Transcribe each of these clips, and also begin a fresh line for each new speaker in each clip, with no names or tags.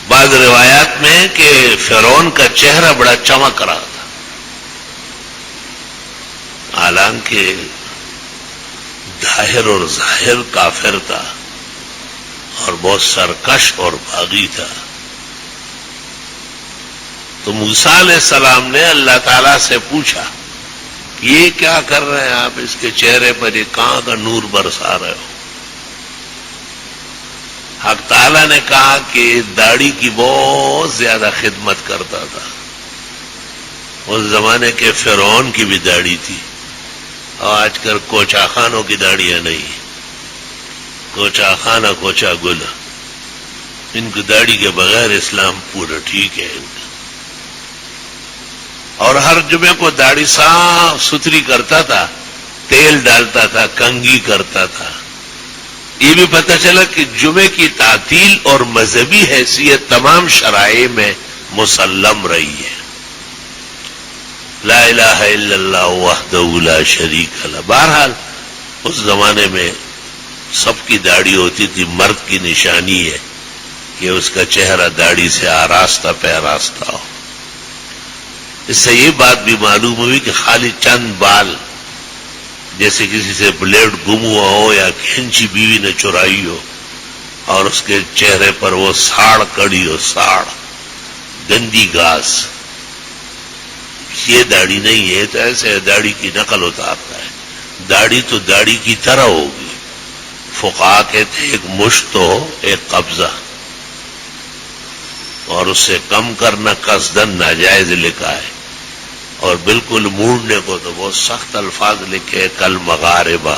بعض روایات میں کہ فرعون کا چہرہ بڑا چمک رہا تھا، حالانکہ ظاہر اور ظاہر کافر تھا اور بہت سرکش اور باغی تھا. تو موسیٰ علیہ السلام نے اللہ تعالیٰ سے پوچھا کہ یہ کیا کر رہے ہیں آپ، اس کے چہرے پر یہ کہاں کا نور برسا رہے ہو؟ حق تعالیٰ نے کہا کہ داڑھی کی بہت زیادہ خدمت کرتا تھا. اس زمانے کے فرعون کی بھی داڑھی تھی، اور آج کل کوچا خانوں کی داڑیاں نہیں، کوچا خانہ کوچا گل، ان کو داڑھی کے بغیر اسلام پورا ٹھیک ہے ان کا. اور ہر جمعے کو داڑھی صاف ستھری کرتا تھا، تیل ڈالتا تھا، کنگھی کرتا تھا. یہ بھی پتہ چلا کہ جمعے کی تعطیل اور مذہبی حیثیت تمام شرائع میں مسلم رہی ہے. لا الہ الا اللہ وحدہ لا شریک لہ. بہرحال اس زمانے میں سب کی داڑھی ہوتی تھی، مرد کی نشانی ہے کہ اس کا چہرہ داڑھی سے آراستہ پیراستہ ہو. اس سے یہ بات بھی معلوم ہوئی کہ خالی چند بال، جیسے کسی سے بلیڈ گم ہوا ہو یا کھینچی بیوی نے چرائی ہو اور اس کے چہرے پر وہ ساڑ کڑی ہو، ساڑ گندی گھاس، یہ داڑھی نہیں ہے. تو ایسے داڑھی کی نقل اتارتا ہے. داڑھی تو داڑھی کی طرح ہوگی. فقہا کہتے ہیں ایک مشت ہو، ایک قبضہ، اور اس سے کم کرنا قصدن ناجائز لکھا ہے، اور بالکل موڑنے کو تو بہت سخت الفاظ لکھے، کل مغاربہ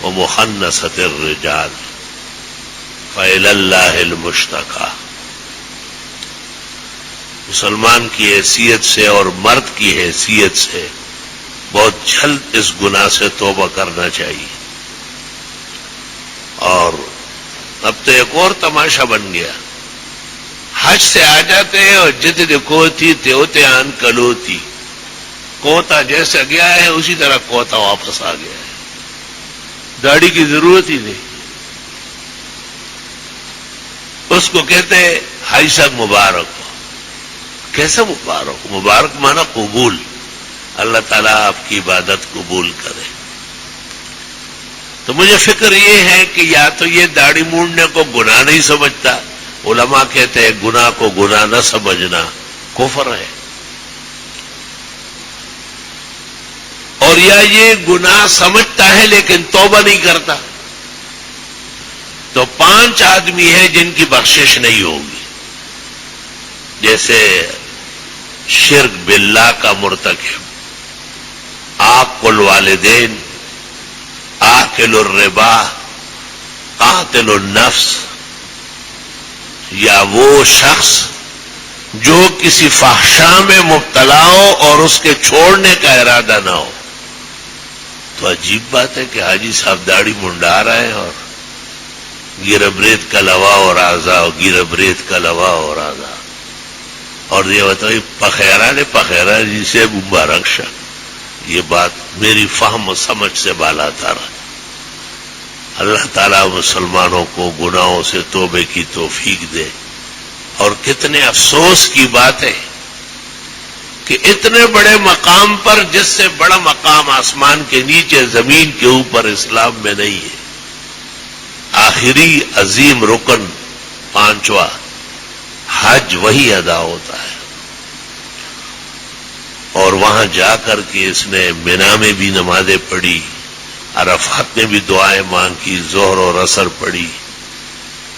و مخنثۃ الرجال فإلی اللہ المشتکیٰ. مسلمان کی حیثیت سے اور مرد کی حیثیت سے بہت جلد اس گناہ سے توبہ کرنا چاہیے. اور اب تو ایک اور تماشا بن گیا، حج سے آ جاتے ہیں اور جتنے کوتی تیوتے آن کلوتی، کوتا جیسا گیا ہے اسی طرح کوتا واپس آ گیا ہے، داڑھی کی ضرورت ہی نہیں. اس کو کہتے ہیں حج صاحب مبارک ہو. کیسے مبارک ہو؟ مبارک مانا قبول، اللہ تعالیٰ آپ کی عبادت قبول کرے. تو مجھے فکر یہ ہے کہ یا تو یہ داڑھی موڑنے کو گناہ نہیں سمجھتا، علماء کہتے ہیں گناہ کو گناہ نہ سمجھنا کفر ہے، اور یا یہ گناہ سمجھتا ہے لیکن توبہ نہیں کرتا. تو 5 آدمی ہیں جن کی بخشش نہیں ہوگی. جیسے شرک باللہ کا مرتکب، عاق الوالدین، آکل الربا، قاتل النفس، یا وہ شخص جو کسی فحشاء میں مبتلا ہو اور اس کے چھوڑنے کا ارادہ نہ ہو. تو عجیب بات ہے کہ حاجی صاحب داڑھی منڈا رہے ہیں اور گیربریت کا لوا اور آزا، گیربریت کا لوا اور آزا، اور یہ بتائی پخیرا نے پخیرا جی سے مبارک شاہ. یہ بات میری فہم و سمجھ سے بالا تر. اللہ تعالیٰ مسلمانوں کو گناہوں سے توبے کی توفیق دے. اور کتنے افسوس کی بات ہے کہ اتنے بڑے مقام پر، جس سے بڑا مقام آسمان کے نیچے زمین کے اوپر اسلام میں نہیں ہے، آخری عظیم رکن 5واں حج وہی ادا ہوتا ہے. اور وہاں جا کر کے اس نے مینا میں بھی نمازیں پڑھی، عرفات میں بھی دعائیں مانگی، ظہر اور عصر پڑھی،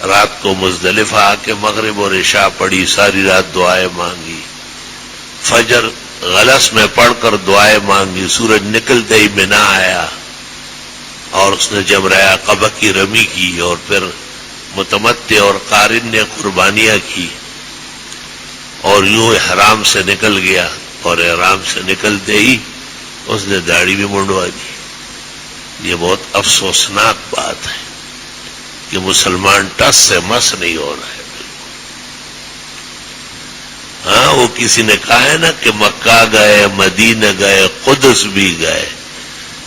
رات کو مزدلفہ آ کے مغرب اور عشاء پڑھی، ساری رات دعائیں مانگی، فجر غلس میں پڑھ کر دعائیں مانگی، سورج نکلتے ہی مینا آیا اور اس نے جمرہ عقبہ کی رمی کی، اور پھر متمتع اور قارن نے قربانیاں کی، اور یوں احرام سے نکل گیا، اور احرام سے نکلتے ہی اس نے داڑھی بھی منڈوا دی. یہ بہت افسوسناک بات ہے کہ مسلمان ٹس سے مس نہیں ہو رہا ہے. ہاں، وہ کسی نے کہا ہے نا کہ مکہ گئے، مدینہ گئے، قدس بھی گئے،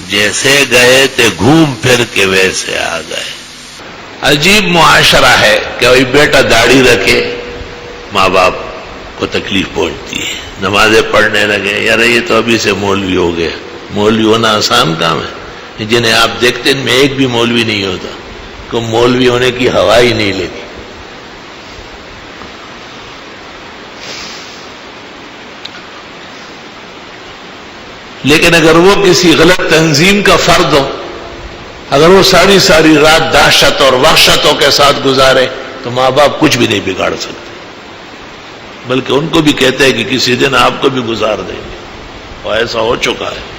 جیسے گئے تھے گھوم پھر کے ویسے آ گئے. عجیب معاشرہ ہے کہ وہی بیٹا داڑھی رکھے، ماں باپ کو تکلیف پہنچتی ہے. نمازیں پڑھنے لگے، یار یہ تو ابھی سے مولوی ہو گیا. مولوی ہونا آسان کام ہے؟ جنہیں آپ دیکھتے ان میں ایک بھی مولوی نہیں ہوتا، کو مولوی ہونے کی ہوا ہی نہیں لیتی. لیکن اگر وہ کسی غلط تنظیم کا فرد ہو، اگر وہ ساری ساری رات دہشت اور وحشتوں کے ساتھ گزارے، تو ماں باپ کچھ بھی نہیں بگاڑ سکتے، بلکہ ان کو بھی کہتے ہیں کہ کسی دن آپ کو بھی گزار دیں گے، اور ایسا ہو چکا ہے.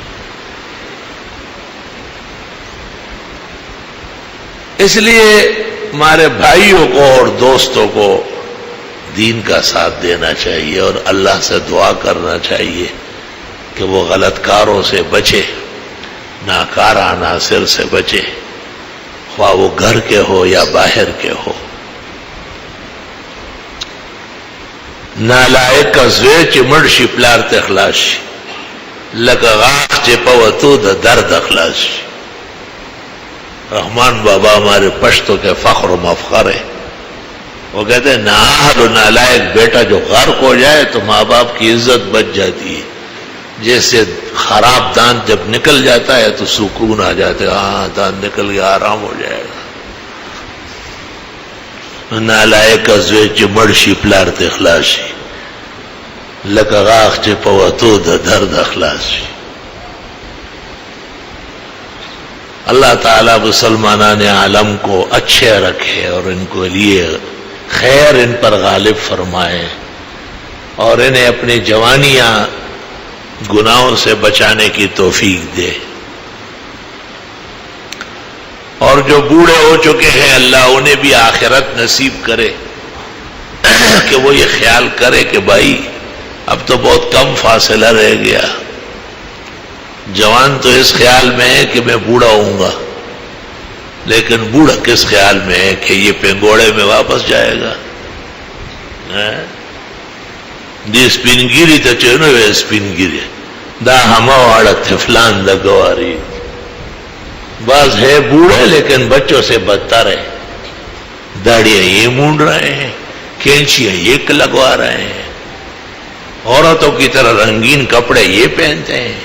اس لیے ہمارے بھائیوں کو اور دوستوں کو دین کا ساتھ دینا چاہیے اور اللہ سے دعا کرنا چاہیے کہ وہ غلط کاروں سے بچے، ناکار عناصر سے بچے، خواہ وہ گھر کے ہو یا باہر کے ہو. نالائق زوی چې مړ شي پلار ته خلاص شي، لکه غاښ چې په وتو د درد خلاص شي. رحمان بابا ہمارے پشتوں کے فخر و مفخر ہے. وہ کہتے ہیں نااہل و نالائق بیٹا جو غرق ہو جائے تو ماں باپ کی عزت بچ جاتی ہے. جیسے خراب دانت جب نکل جاتا ہے تو سکون آ جاتا ہے، ہاں دانت نکل گیا، آرام ہو جائے گا. نالائق زوی چې مړ شي پلار ته خلاص شي، لکه غاښ چې په وتو د درد خلاص شي. اللہ تعالیٰ مسلمانان عالم کو اچھے رکھے اور ان کو لیے خیر ان پر غالب فرمائے، اور انہیں اپنی جوانیاں گناہوں سے بچانے کی توفیق دے. اور جو بوڑھے ہو چکے ہیں اللہ انہیں بھی آخرت نصیب کرے کہ وہ یہ خیال کرے کہ بھائی اب تو بہت کم فاصلہ رہ گیا. جوان تو اس خیال میں ہے کہ میں بوڑھا ہوں گا، لیکن بوڑھا کس خیال میں ہے کہ یہ پنگوڑے میں واپس جائے گا. دی سپینگیری تا چونو ہے سپینگیری دا ہما واڑا تفلان دا گواری. بعض ہے بوڑھے لیکن بچوں سے بدتر ہے، داڑیاں یہ مونڈ رہے ہیں، کینچیاں یہ لگوا رہے ہیں، عورتوں کی طرح رنگین کپڑے یہ پہنتے ہیں.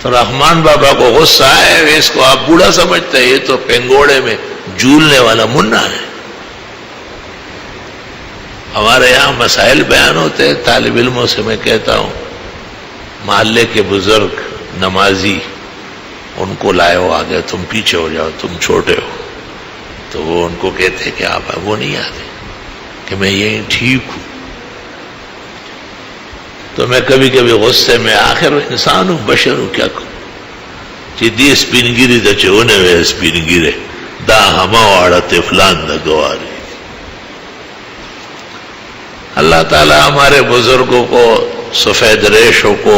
تو رحمان بابا کو غصہ ہے، اس کو آپ بوڑھا سمجھتے ہیں، یہ تو پنگوڑے میں جھولنے والا منا ہے. ہمارے یہاں مسائل بیان ہوتے ہیں، طالب علموں سے میں کہتا ہوں محلے کے بزرگ نمازی ان کو لائے آگے، تم پیچھے ہو جاؤ، تم چھوٹے ہو. تو وہ ان کو کہتے ہیں کہ آپ وہ نہیں آتے کہ میں یہیں ٹھیک ہوں. تو میں کبھی کبھی غصے میں آخر انسان ہوں، بشر ہوں، کیا کروں. دی سپینگیری دا چونے ہوئے سپینگیرے دا ہما واڑا تفلان دا گواری. اللہ تعالی ہمارے بزرگوں کو سفید ریشوں کو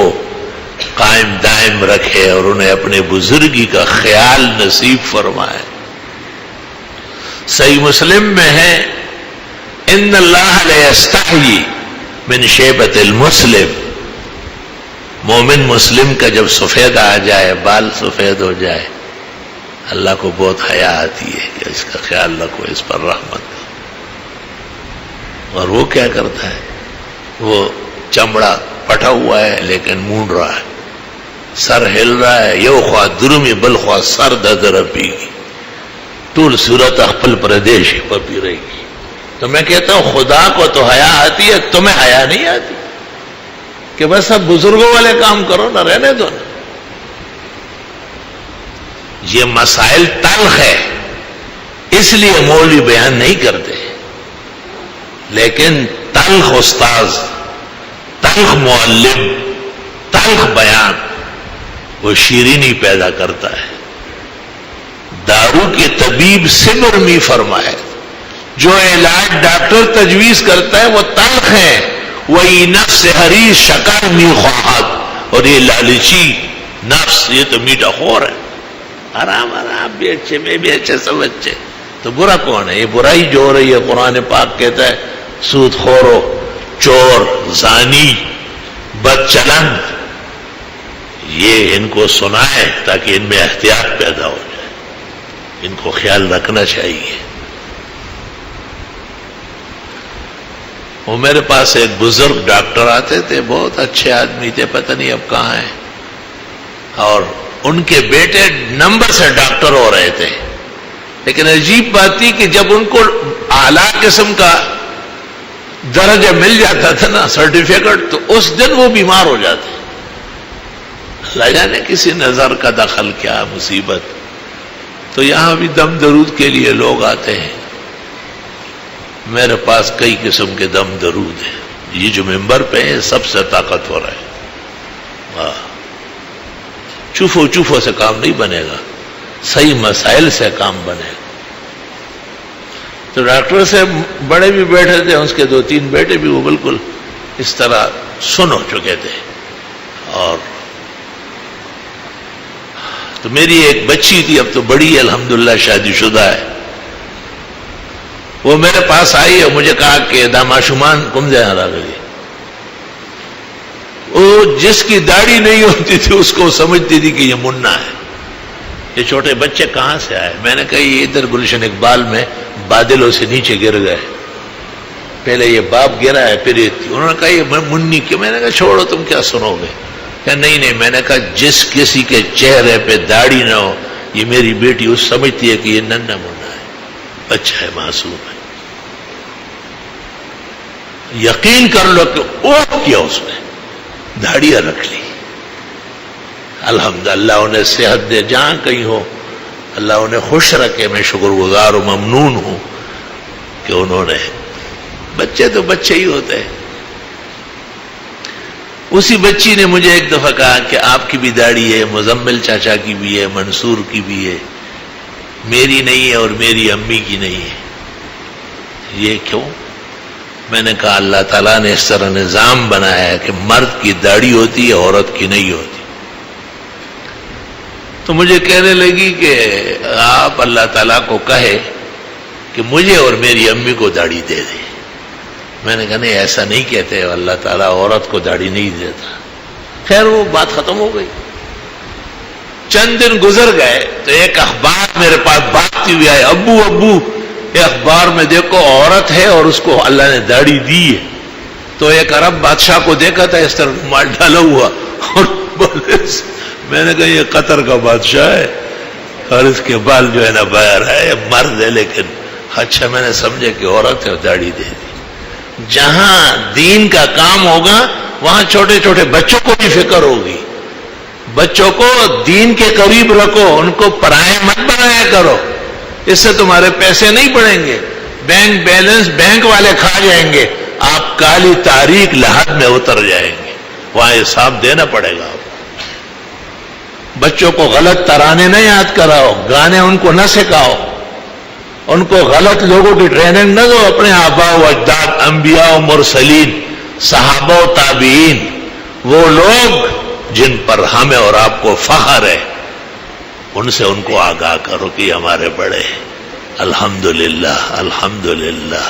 قائم دائم رکھے اور انہیں اپنے بزرگی کا خیال نصیب فرمائے. صحیح مسلم میں ہے ان اللہ لیستحیی من شیبت المسلم. مومن مسلم کا جب سفید آ جائے، بال سفید ہو جائے، اللہ کو بہت حیا آتی ہے کہ اس کا خیال رکھو، اس پر رحمت کرو. اور وہ کیا کرتا ہے، وہ چمڑا پٹا ہوا ہے لیکن مونڈ رہا ہے، سر ہل رہا ہے، یو خواہ درمی بل خواہ سر در پی گی، طول صورت اخپل پردیش پر پی رہے گی. تو میں کہتا ہوں خدا کو تو حیا آتی ہے، تمہیں حیا نہیں آتی کہ بس اب بزرگوں والے کام کرو نہ، رہنے دو نا. یہ مسائل تلخ ہے اس لیے مولوی بیان نہیں کرتے، لیکن تلخ استاذ، تلخ معلم، تلخ بیان وہ شیرینی پیدا کرتا ہے. دارو کے طبیب صبر می فرمائے، جو علاج ڈاکٹر تجویز کرتا ہے وہ تلخ ہے. وہی نفس حریص شکر می خواہد، اور یہ لالچی نفس یہ تو میٹھا خور ہے. آرام آرام بھی اچھے، میں بھی اچھے، سب اچھے. تو برا کون ہے؟ یہ برائی جو ہو رہی ہے قرآن پاک کہتا ہے سود خورو، چور، زانی، بد چلن، یہ ان کو سنائے تاکہ ان میں احتیاط پیدا ہو جائے. ان کو خیال رکھنا چاہیے. وہ میرے پاس ایک بزرگ ڈاکٹر آتے تھے، بہت اچھے آدمی تھے، پتہ نہیں اب کہاں ہیں، اور ان کے بیٹے نمبر سے ڈاکٹر ہو رہے تھے، لیکن عجیب بات تھی کہ جب ان کو اعلیٰ قسم کا درجہ مل جاتا تھا نا، سرٹیفکیٹ، تو اس دن وہ بیمار ہو جاتے. اللہ جانے کسی نظر کا دخل کیا مصیبت. تو یہاں بھی دم درود کے لیے لوگ آتے ہیں. میرے پاس کئی قسم کے دم درود ہیں. یہ جو ممبر پہ ہے سب سے طاقتور ہے. چوفو چوفو سے کام نہیں بنے گا، صحیح مسائل سے کام بنے گا. تو ڈاکٹر سے بڑے بھی بیٹھے تھے، اس کے 2-3 بیٹے بھی وہ بالکل اس طرح سن ہو چکے تھے. اور تو میری ایک بچی تھی، اب تو بڑی ہے الحمدللہ، شادی شدہ ہے. وہ میرے پاس آئی اور مجھے کہا کہ داما شمان کم جائے رہا گئی. وہ جس کی داڑھی نہیں ہوتی تھی اس کو سمجھتی تھی کہ یہ منا ہے. یہ چھوٹے بچے کہاں سے آئے؟ میں نے کہا یہ ادھر گلشن اقبال میں بادلوں سے نیچے گر گئے. پہلے یہ باپ گرا ہے، پھر انہوں نے کہا یہ منی کیوں؟ میں نے کہا چھوڑو، تم کیا سنو گے؟ کہ نہیں. میں نے کہا جس کسی کے چہرے پہ داڑھی نہ ہو، یہ میری بیٹی اس سمجھتی ہے کہ یہ ننھا منا ہے، بچہ ہے، معصوم ہے. یقین کر لو کہ اوہ کیا اس نے داڑیاں رکھ لی. الحمدللہ انہیں صحت دے جہاں کہیں ہو، اللہ انہیں خوش رکھے. میں شکر گزار و ممنون ہوں کہ انہوں نے، بچے تو بچے ہی ہوتے ہیں. اسی بچی نے مجھے ایک دفعہ کہا کہ آپ کی بھی داڑھی ہے، مزمل چاچا کی بھی ہے، منصور کی بھی ہے، میری نہیں ہے اور میری امی کی نہیں ہے. یہ کیوں؟ میں نے کہا اللہ تعالیٰ نے اس طرح نظام بنایا ہے کہ مرد کی داڑھی ہوتی ہے، عورت کی نہیں ہوتی. تو مجھے کہنے لگی کہ آپ اللہ تعالیٰ کو کہے کہ مجھے اور میری امی کو داڑھی دے دے. میں نے کہا نہیں، ایسا نہیں کہتے، اللہ تعالیٰ عورت کو داڑھی نہیں دیتا. خیر وہ بات ختم ہو گئی. چند دن گزر گئے تو ایک اخبار میرے پاس بھاگتی ہوئی آئے، ابو اخبار میں دیکھو عورت ہے اور اس کو اللہ نے داڑھی دی ہے. تو ایک عرب بادشاہ کو دیکھا تھا اس طرح رومال ڈالا ہوا، اور میں نے کہا یہ قطر کا بادشاہ ہے اور اس کے بال جو ہے نا باہر ہے، مرد ہے. لیکن اچھا میں نے سمجھا کہ عورت ہے اور داڑھی دے دی. جہاں دین کا کام ہوگا وہاں چھوٹے چھوٹے بچوں کو بھی فکر ہوگی. بچوں کو دین کے قریب رکھو، ان کو پرائے مت بنایا کرو. اس سے تمہارے پیسے نہیں بڑھیں گے، بینک بیلنس بینک والے کھا جائیں گے، آپ کالی تاریک لہر میں اتر جائیں گے، وہاں حساب دینا پڑے گا. بچوں کو غلط ترانے نہ یاد کراؤ، گانے ان کو نہ سکھاؤ، ان کو غلط لوگوں کی ٹریننگ نہ دو. اپنے آباء و اجداد، انبیاء و مرسلین، صحابہ و تابعین، وہ لوگ جن پر ہمیں اور آپ کو فخر ہے، ان سے ان کو آگاہ کرو کہ ہمارے بڑے. الحمدللہ الحمدللہ.